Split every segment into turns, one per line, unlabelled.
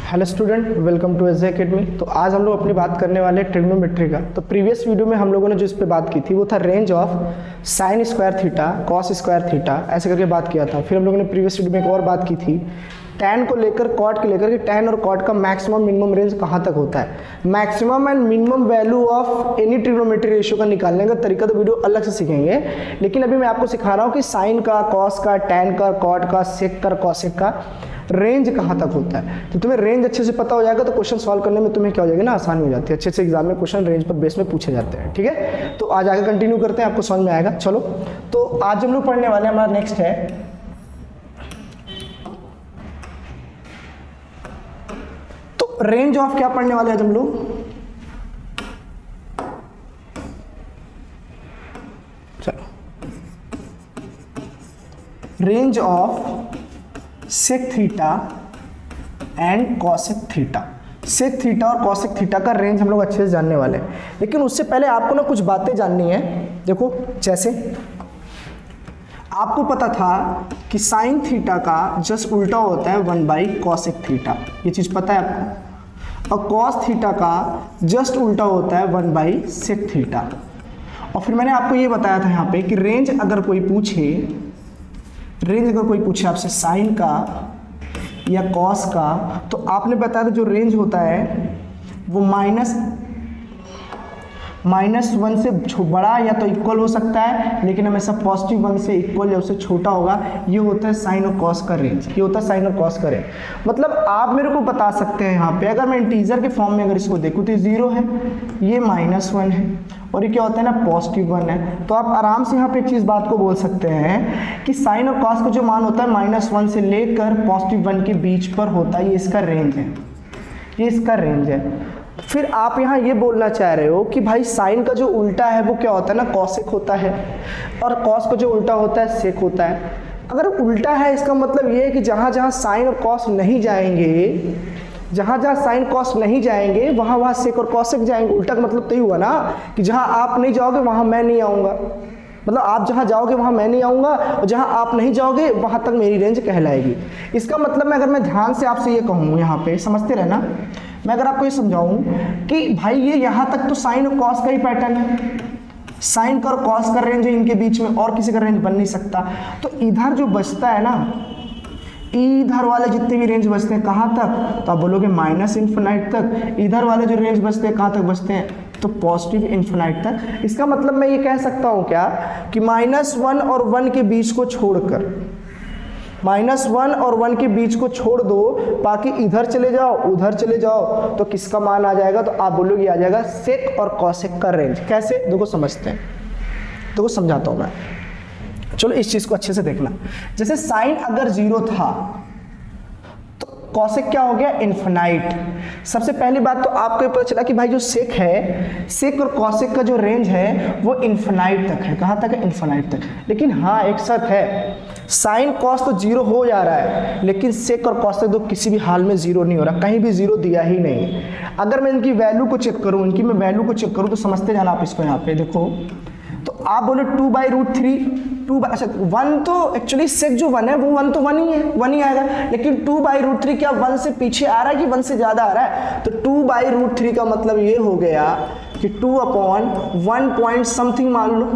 Hello student, welcome to SJ academy. तो आज हम लोग अपनी बात करने वाले हैं ट्रिग्नोमेट्री का। तो प्रीवियस वीडियो में हम लोगों ने जो इस पे बात की थी वो था range of sine square theta cos square theta, ऐसे करके बात किया था। फिर हम लोगों ने प्रीवियस वीडियो में एक और बात की थी टैन को लेकर कॉट को लेकर कि टैन और कॉट का मैक्सिमम मिनिमम रेंज कहाँ तक होता है। Maximum and minimum value of any trigonometry ratio का निकालने का तरीका तो वीडियो अलग से सीखेंगे, लेकिन अभी मैं आपको सिखा रहा हूँ कि साइन का, कॉस का, टैन का, कॉट का, सेक का, कॉसेक का रेंज कहाँ तक होता है। तो तुम्हें रेंज अच्छे से पता हो जाएगा तो क्वेश्चन सॉल्व करने में तुम्हें क्या हो जाएगा ना, आसानी हो जाती है। अच्छे से एग्जाम में क्वेश्चन रेंज पर बेस में पूछे जाते हैं। ठीक है, तो आज आगे कंटिन्यू करते हैं, आपको समझ में आएगा। चलो, तो आज हम लोग पढ़ने वाले हैं, हमारा नेक्स्ट है तो रेंज ऑफ क्या पढ़ने वाले हैं आज हम लोग। चलो, range of sec theta and cosec theta. Sec theta और कॉसेक थीटा का रेंज हम लोग अच्छे से जानने वाले हैं, लेकिन उससे पहले आपको ना कुछ बातें जाननी है। देखो, जैसे आपको पता था कि साइन थीटा का जस्ट उल्टा होता है 1/कॉसेक थीटा, ये चीज पता है आपको। और कॉस थीटा का जस्ट उल्टा होता है 1/सेक थीटा। और फिर मैंने आपको ये बताया था यहाँ पे कि रेंज अगर कोई पूछे आपसे साइन का या कॉस का, तो आपने बताया था जो रेंज होता है वो -1 से बड़ा या तो इक्वल हो सकता है, लेकिन हमेशा +1 से इक्वल या उससे छोटा होगा। ये होता है साइन और कॉस का रेंज, ये होता है साइन और कॉस का रेंज। मतलब आप मेरे को बता सकते हैं यहाँ पे, अगर मैं इंटीजर के फॉर्म में अगर इसको देखूँ तो 0 है, ये -1 है, और ये क्या होता है ना, +1 है। तो आप आराम से यहाँ पे एक चीज़ बात को बोल सकते हैं कि साइन और कॉस का जो मान होता है -1 से लेकर +1 के बीच पर होता है, ये इसका रेंज है, ये इसका रेंज है। फिर आप यहाँ ये बोलना चाह रहे हो कि भाई साइन का जो उल्टा है वो क्या होता है ना, कॉसेक होता है, और कॉस का जो उल्टा होता है सेक होता है। अगर उल्टा है इसका मतलब ये है कि जहाँ जहाँ साइन और कॉस नहीं जाएंगे, जहाँ जहाँ साइन कॉस नहीं जाएंगे वहाँ वहाँ सेक और कॉसेक जाएंगे। उल्टा का मतलब तो ही हुआ ना कि जहाँ आप नहीं जाओगे वहाँ मैं नहीं आऊँगा, मतलब आप जहाँ जाओगे वहाँ मैं नहीं आऊँगा, और जहाँ आप नहीं जाओगे वहाँ तक मेरी रेंज कहलाएगी। इसका मतलब मैं, अगर मैं ध्यान से आपसे ये कहूँ, यहाँ पे समझते रहना, मैं अगर आपको ये समझाऊँ कि भाई ये यहाँ तक तो साइन और कॉस का ही पैटर्न है, साइन का और कॉस का रेंज है इनके बीच में, और किसी का रेंज बन नहीं सकता। तो इधर जो बचता है ना, इधर वाले जितने भी रेंज बचते हैं कहाँ तक, तो आप बोलोगे -इन्फिनाइट तक। इधर वाले जो रेंज बचते हैं कहाँ तक बचते हैं, तो +इन्फिनाइट तक। इसका मतलब मैं ये कह सकता हूँ क्या कि -1 और 1 के बीच को छोड़कर, -1 और 1 के बीच को छोड़ दो, बाकी इधर चले जाओ उधर चले जाओ, तो किसका मान आ जाएगा, तो आप बोलोगे आ जाएगा सेक और कॉसेक का रेंज। कैसे, देखो समझते हैं, देखो समझाता हूँ मैं। चलो इस चीज को अच्छे से देखना। जैसे साइन अगर 0 था तो कॉसेक क्या हो गया, इन्फिनाइट। सबसे पहली बात तो आपको ये पता चला कि भाई जो सेक है, सेक और कॉसेक का जो रेंज है वो इन्फिनाइट तक है। कहाँ तक है, इन्फिनाइट तक। लेकिन हाँ, एक शर्त है, साइन कॉस तो 0 हो जा रहा है, लेकिन सेक और कॉसेक तो किसी भी हाल में 0 नहीं हो रहा, कहीं भी 0 दिया ही नहीं। अगर मैं इनकी वैल्यू को चेक करूँ, तो समझते जाना आप इसको। यहाँ पे देखो, तो आप बोले 2/√3, अच्छा 1 तो एक्चुअली सेक जो 1 है वो 1 तो 1 ही है, 1 ही आएगा। लेकिन 2/√3 क्या 1 से पीछे आ रहा है कि 1 से ज्यादा आ रहा है, तो 2/√3 का मतलब ये हो गया कि 2/1 पॉइंट समथिंग मान लो।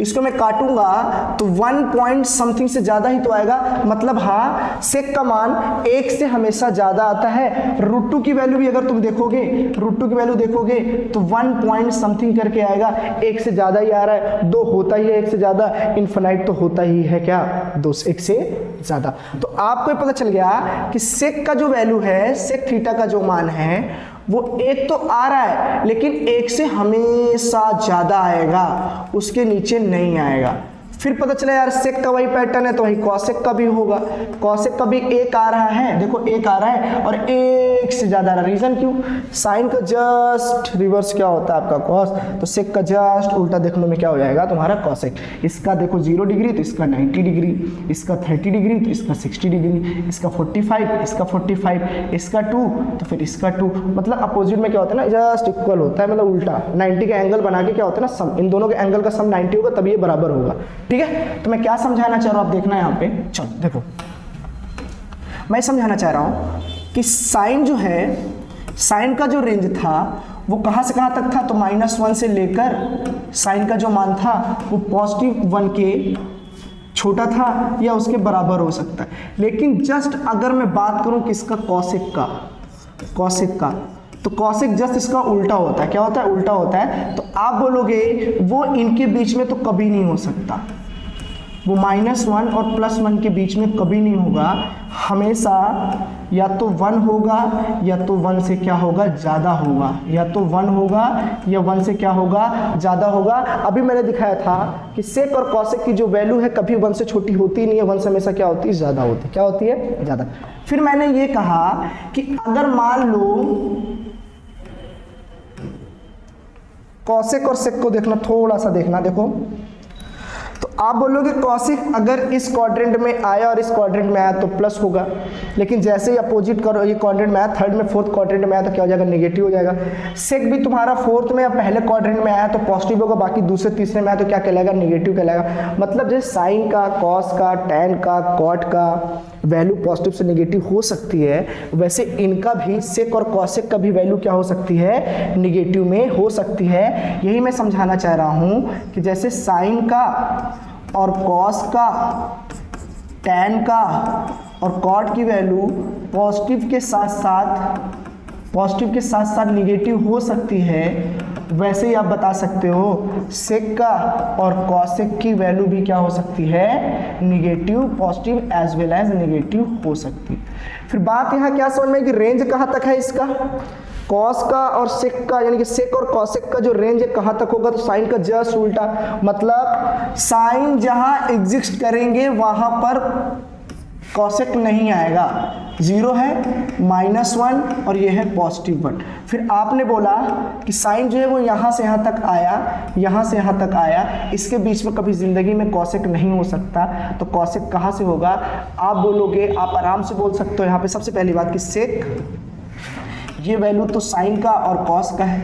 इसको मैं काटूंगा तो 1 पॉइंट समथिंग से ज्यादा ही तो आएगा। मतलब हाँ, सेक का मान 1 से हमेशा ज्यादा आता है। √2 की वैल्यू भी अगर तुम देखोगे, √2 की वैल्यू देखोगे तो 1 पॉइंट समथिंग करके आएगा, 1 से ज्यादा ही आ रहा है। 2 होता ही है 1 से ज्यादा, इन्फिनाइट तो होता ही है क्या, 2 से 1 से ज्यादा। तो आपको पता चल गया कि सेक का जो वैल्यू है, सेक थीटा का जो मान है वो 1 तो आ रहा है, लेकिन 1 से हमेशा ज्यादा आएगा, उसके नीचे नहीं आएगा। फिर पता चला यार सेक का वही पैटर्न है तो वही कॉसेक का भी होगा। कॉसेक का भी 1 आ रहा है, देखो 1 आ रहा है और 1 से ज्यादा आ रहा है। रीजन क्यों, साइन का जस्ट रिवर्स क्या होता है आपका कॉस, तो सेक का जस्ट उल्टा देखने में क्या हो जाएगा तुम्हारा कॉसेक। इसका देखो 0 डिग्री तो इसका 90 डिग्री, इसका 30 डिग्री तो इसका 60 डिग्री, इसका 45, इसका 45, इसका 2 तो फिर इसका 2। मतलब अपोजिट में क्या होता है ना, जस्ट इक्वल होता है, मतलब उल्टा 90 का एंगल बना के क्या होता है ना, सम, इन दोनों के एंगल का सम 90 होगा तब ये बराबर होगा। ठीक है, तो मैं क्या समझाना चाह रहा हूं आप देखना यहाँ पे। चलो देखो, मैं समझाना चाह रहा हूं कि साइन जो है, साइन का जो रेंज था वो कहाँ से कहाँ तक था, तो -1 से लेकर साइन का जो मान था वो +1 के छोटा था या उसके बराबर हो सकता है। लेकिन जस्ट अगर मैं बात करूं किसका, कॉसेक का, तो कॉसेक जस्ट इसका उल्टा होता है। क्या होता है, उल्टा होता है। तो आप बोलोगे वो इनके बीच में तो कभी नहीं हो सकता, वो -1 और +1 के बीच में कभी नहीं होगा, हमेशा या तो 1 होगा या तो 1 से क्या होगा, ज़्यादा होगा, या तो 1 होगा या 1 से क्या होगा, ज़्यादा होगा। अभी मैंने दिखाया था कि सेक और कॉसेक की जो वैल्यू है कभी 1 से छोटी होती नहीं है, 1 से हमेशा क्या होती है, ज़्यादा होती है। क्या होती है, ज़्यादा। फिर मैंने ये कहा कि अगर मान लो कॉसेक और सेक को देखना, थोड़ा सा देखना, देखो तो आप बोलोगे कॉसेक अगर इस क्वाड्रेंट में आया और इस क्वाड्रेंट में आया तो प्लस होगा, लेकिन जैसे ही अपोजिट करो, ये क्वाड्रेंट में आया, थर्ड में फोर्थ क्वाड्रेंट में आया तो क्या हो जाएगा, नेगेटिव हो जाएगा। सेक भी तुम्हारा फोर्थ में या पहले क्वाड्रेंट में आया तो पॉजिटिव होगा, बाकी दूसरे तीसरे में आया तो क्या कहलाएगा, नेगेटिव कहलाएगा। मतलब जैसे साइन का, कॉस का, टैन का, कॉट का वैल्यू पॉजिटिव से नेगेटिव हो सकती है, वैसे इनका भी, सेक और कॉसेक का भी वैल्यू क्या हो सकती है, नेगेटिव में हो सकती है। यही मैं समझाना चाह रहा हूं कि जैसे साइन का और कॉस का, टैन का और कॉट की वैल्यू पॉजिटिव के साथ साथ नेगेटिव हो सकती है, वैसे ही आप बता सकते हो सेक का और कॉसेक की वैल्यू भी क्या हो सकती है, negative, positive as well as negative हो सकती है। फिर बात यहाँ क्या समझ में कि रेंज कहाँ तक है इसका, कॉस का और सेक का, यानी कि सेक और कॉसेक का जो रेंज है कहाँ तक होगा, तो साइन का जस्ट उल्टा। मतलब साइन जहाँ एग्जिस्ट करेंगे वहाँ पर कॉसेक नहीं आएगा, 0 है, -1 और ये है +1। फिर आपने बोला कि साइन जो है वो यहाँ से यहाँ तक आया, यहाँ से यहाँ तक आया, इसके बीच में कभी ज़िंदगी में कॉसेक नहीं हो सकता, तो कॉसेक कहाँ से होगा। आप बोलोगे, आप आराम से बोल सकते हो यहाँ पे सबसे पहली बात कि सेक, ये वैल्यू तो साइन का और कॉस का है,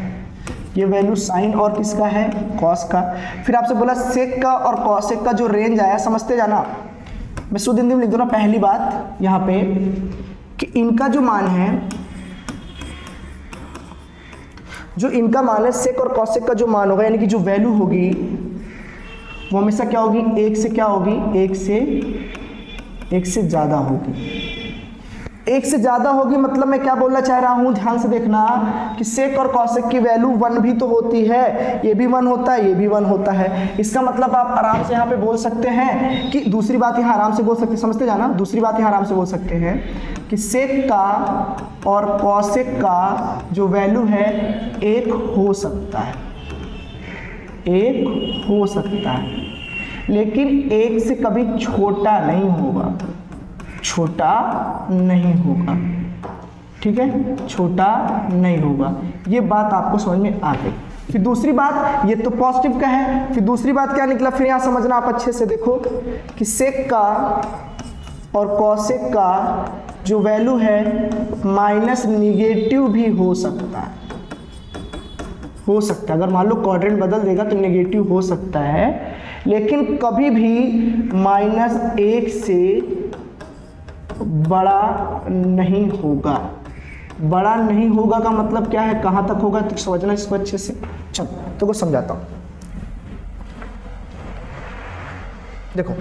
ये वैल्यू साइन और किसका है, कॉस का। फिर आपसे बोला सेक का और कॉसेक का जो रेंज आया, समझते जाना, मैं शुद्ध हिंदी में लिख दूँ ना। पहली बात यहाँ पे कि इनका जो मान है, जो इनका मान है सेक और कॉसेक का जो मान होगा, यानी कि जो वैल्यू होगी वो हमेशा क्या होगी, 1 से क्या होगी, 1 से ज़्यादा होगी। 1 से ज़्यादा होगी मतलब मैं क्या बोलना चाह रहा हूँ, ध्यान से देखना कि सेक और कॉसेक की वैल्यू 1 भी तो होती है, ये भी 1 होता है, ये भी 1 होता है। इसका मतलब आप आराम से यहाँ पे बोल सकते हैं कि, दूसरी बात यहाँ आराम से बोल सकते हैं, समझते जाना, दूसरी बात यहाँ आराम से बोल सकते हैं कि सेक का और कॉसेक का जो वैल्यू है 1 हो सकता है, 1 हो सकता है, लेकिन 1 से कभी छोटा नहीं होगा, छोटा नहीं होगा, ठीक है, छोटा नहीं होगा। ये बात आपको समझ में आ गई। फिर दूसरी बात, ये तो पॉजिटिव का है, फिर दूसरी बात क्या निकला, फिर यहाँ समझना आप अच्छे से देखो कि सेक का और कॉसेक का जो वैल्यू है माइनस नेगेटिव भी हो सकता है, हो सकता है। अगर मान लो क्वाड्रेंट बदल देगा तो नेगेटिव हो सकता है, लेकिन कभी भी -1 से बड़ा नहीं होगा। बड़ा नहीं होगा का मतलब क्या है, कहाँ तक होगा, तो समझना इसको अच्छे से। चलो तो कुछ समझाता हूँ। देखो,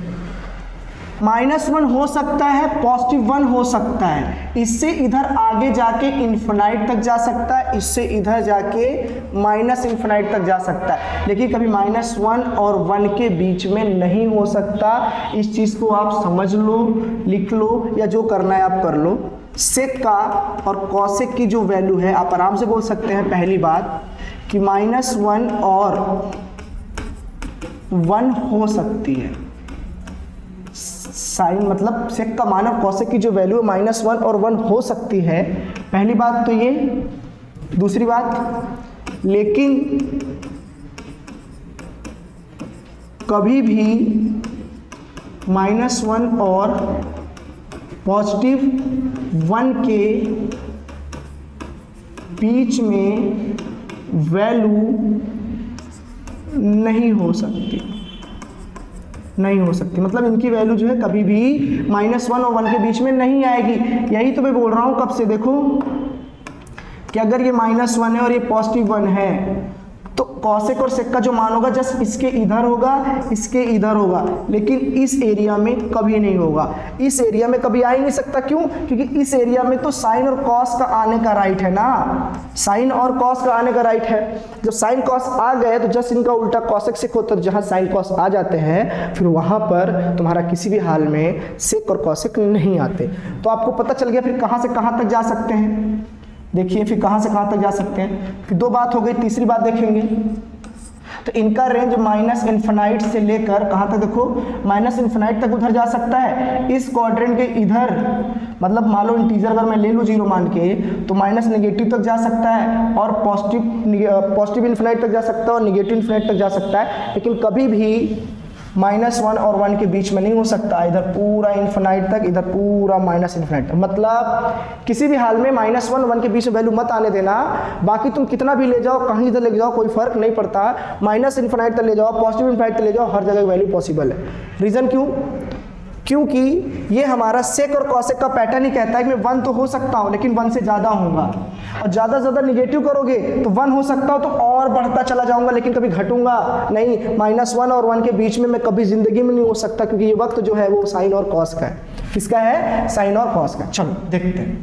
-1 हो सकता है, +1 हो सकता है, इससे इधर आगे जाके इन्फिनाइट तक जा सकता है, इससे इधर जाके -इन्फिनाइट तक जा सकता है, लेकिन कभी -1 और 1 के बीच में नहीं हो सकता। इस चीज़ को आप समझ लो, लिख लो, या जो करना है आप कर लो। सेक का और कॉसेक की जो वैल्यू है आप आराम से बोल सकते हैं, पहली बात कि -1 और 1 हो सकती है। साइन मतलब सेक का मान और कॉसेक की जो वैल्यू है -1 और 1 हो सकती है, पहली बात तो ये। दूसरी बात, लेकिन कभी भी -1 और +1 के बीच में वैल्यू नहीं हो सकती, नहीं हो सकती, मतलब इनकी वैल्यू जो है कभी भी -1 और 1 के बीच में नहीं आएगी। यही तो मैं बोल रहा हूँ कब से, देखो कि अगर ये -1 है और ये +1 है तो कॉसेक और सेक का जो मान होगा जस्ट इसके इधर होगा, इसके इधर होगा, लेकिन इस एरिया में कभी नहीं होगा। इस एरिया में कभी आ ही नहीं सकता, क्यों? क्योंकि इस एरिया में तो साइन और कॉस का आने का राइट है ना, साइन और कॉस का आने का राइट है। जब साइन कॉस आ गए तो जस्ट इनका उल्टा कॉसेक सेक होता है, जहां साइन कॉस आ जाते हैं फिर वहां पर तुम्हारा किसी भी हाल में सेक और कॉसेक नहीं आते। तो आपको पता चल गया फिर कहां से कहां तक जा सकते हैं। देखिए फिर कहां से कहां तक जा सकते हैं, फिर दो बात हो गई, तीसरी बात देखेंगे तो इनका रेंज -इन्फिनाइट से लेकर कहां तक, देखो -इन्फिनाइट तक उधर जा सकता है। इस क्वाड्रेंट के इधर, मतलब मान लो इंटीजर अगर मैं ले लूँ 0 मान के, तो माइनस नेगेटिव तक जा सकता है और पॉजिटिव इन्फिनाइट तक जा सकता है और नेगेटिव इन्फिनाइट तक जा सकता है, लेकिन कभी भी -1 और 1 के बीच में नहीं हो सकता। इधर पूरा इन्फिनाइट तक, इधर पूरा -इन्फिनाइट तक, मतलब किसी भी हाल में -1 और 1 के बीच में वैल्यू मत आने देना। बाकी तुम कितना भी ले जाओ, कहीं इधर ले जाओ, कोई फर्क नहीं पड़ता। -इन्फिनाइट तक ले जाओ, पॉजिटिव इन्फिनाइट तक ले जाओ, हर जगह वैल्यू पॉसिबल है। रीजन क्यों? क्योंकि ये हमारा सेक और कॉसेक का पैटर्न ही कहता है कि मैं 1 तो हो सकता हूँ लेकिन 1 से ज़्यादा होऊंगा, और ज़्यादा से ज़्यादा निगेटिव करोगे तो 1 हो सकता हो तो और बढ़ता चला जाऊंगा लेकिन कभी घटूंगा नहीं। -1 और 1 के बीच में मैं कभी जिंदगी में नहीं हो सकता, क्योंकि ये वक्त जो है वो साइन और कॉस का है। किसका है? साइन और कॉस का। चलो देखते हैं।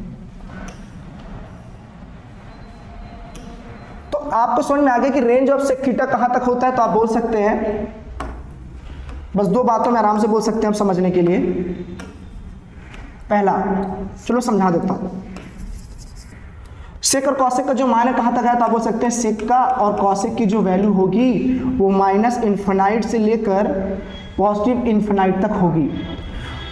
तो आपको समझ में आ गया कि रेंज ऑफ सेक थीटा कहां तक होता है, तो आप बोल सकते हैं, बस दो बातों में आराम से बोल सकते हैं हम समझने के लिए। पहला, चलो समझा देता हूं, सेक और कॉसेक का जो मान है कहां तक है, तो आप बोल सकते हैं सेक का और कॉसेक की जो वैल्यू होगी वो -इन्फिनाइट से लेकर पॉजिटिव इन्फिनाइट तक होगी।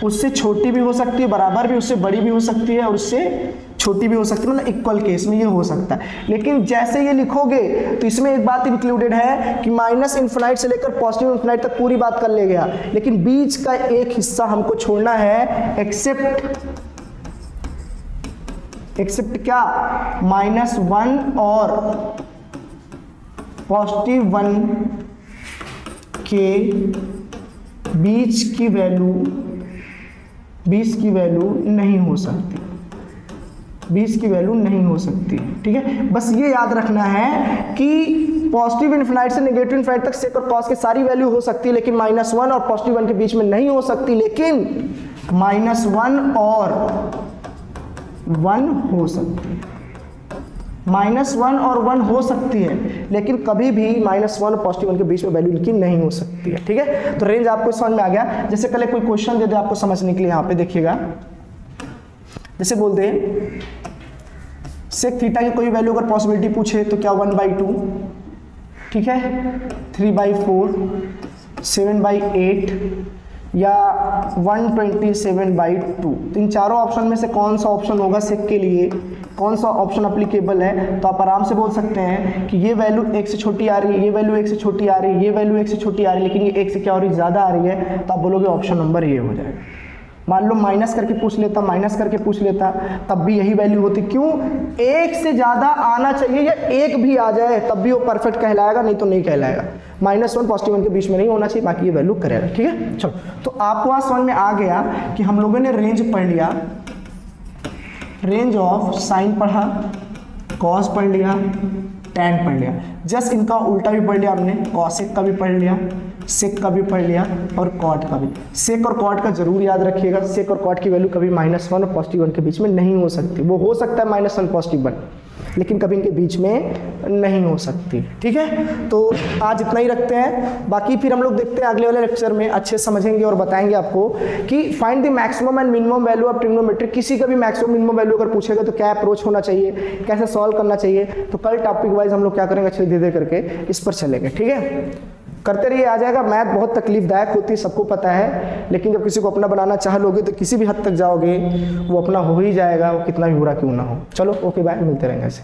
उससे छोटी भी हो सकती है, बराबर भी, उससे बड़ी भी हो सकती है और उससे छोटी भी हो सकती है, मतलब इक्वल केस में ये हो सकता है। लेकिन जैसे ये लिखोगे तो इसमें एक बात इंक्लूडेड है कि -इन्फिनाइट से लेकर पॉजिटिव इन्फिनाइट तक पूरी बात कर ले गया, लेकिन बीच का एक हिस्सा हमको छोड़ना है, एक्सेप्ट क्या? -1 और +1 के बीच की वैल्यू नहीं हो सकती, 20 की वैल्यू नहीं हो सकती। ठीक है, बस ये याद रखना है कि पॉजिटिव इन्फिनाइट से नेगेटिव इन्फिनाइट तक सेक और कॉस की सारी वैल्यू हो सकती है, लेकिन -1 और +1 के बीच में नहीं हो सकती। लेकिन -1 और 1 हो सकती है, -1 और 1 हो सकती है, लेकिन कभी भी -1 और +1 के बीच में वैल्यू इनकी नहीं हो सकती है। ठीक है, तो रेंज आपको समझ में आ गया। जैसे कल कोई क्वेश्चन दे दे आपको समझने के लिए, यहाँ पे देखिएगा, जैसे बोल दे सेक थीटा की कोई वैल्यू अगर पॉसिबिलिटी पूछे तो क्या 1/2, ठीक है, 3/4, 7/8 या 127/2। तो इन चारों ऑप्शन में से कौन सा ऑप्शन होगा सेक के लिए, कौन सा ऑप्शन अप्लीकेबल है? तो आप आराम से बोल सकते हैं कि ये वैल्यू 1 से छोटी आ रही है, ये वैल्यू 1 से छोटी आ रही है, ये वैल्यू 1 से छोटी आ रही है, लेकिन ये 1 से क्या हो रही है? ज़्यादा आ रही है। तो आप बोलोगे ऑप्शन नंबर ये हो जाएगा। मान लो माइनस करके पूछ लेता, तब भी यही वैल्यू होती। क्यों? 1 से ज़्यादा आना चाहिए, या 1 भी आ जाए तब भी वो परफेक्ट कहलाएगा, नहीं तो नहीं कहलाएगा। -1 पॉजिटिव 1 के बीच में नहीं होना चाहिए, बाकी ये वैल्यू करेगा। ठीक है, चलो, तो आपको आज समझ में आ गया कि हम लोगों ने रेंज पढ़ लिया, रेंज ऑफ साइन पढ़ा, कॉस पढ़ लिया, टैन पढ़ लिया, जस्ट इनका उल्टा भी पढ़ लिया हमने, कॉसेक का भी पढ़ लिया, सेक का भी पढ़ लिया और कॉट का भी। सेक और कॉट का जरूर याद रखिएगा, सेक और कॉट की वैल्यू कभी -1 और +1 के बीच में नहीं हो सकती। वो हो सकता है -1 +1, लेकिन कभी इनके बीच में नहीं हो सकती। ठीक है, तो आज इतना ही रखते हैं, बाकी फिर हम लोग देखते हैं अगले वाले लेक्चर में, अच्छे समझेंगे और बताएंगे आपको कि find the maximum and minimum value of trigonometry. किसी का भी मैक्सिमम मिनिमम वैल्यू अगर पूछेगा तो क्या अप्रोच होना चाहिए, कैसे सॉल्व करना चाहिए। तो कल टॉपिक वाइज हम लोग क्या करेंगे, अच्छे धीरे करके इस पर चलेंगे। ठीक है, करते रहिए, आ जाएगा। मैथ बहुत तकलीफदायक होती है, सबको पता है, लेकिन जब किसी को अपना बनाना चाह लोगे तो किसी भी हद तक जाओगे, वो अपना हो ही जाएगा, वो कितना भी बुरा क्यों ना हो। चलो, ओके, बाय, मिलते रहेंगे ऐसे।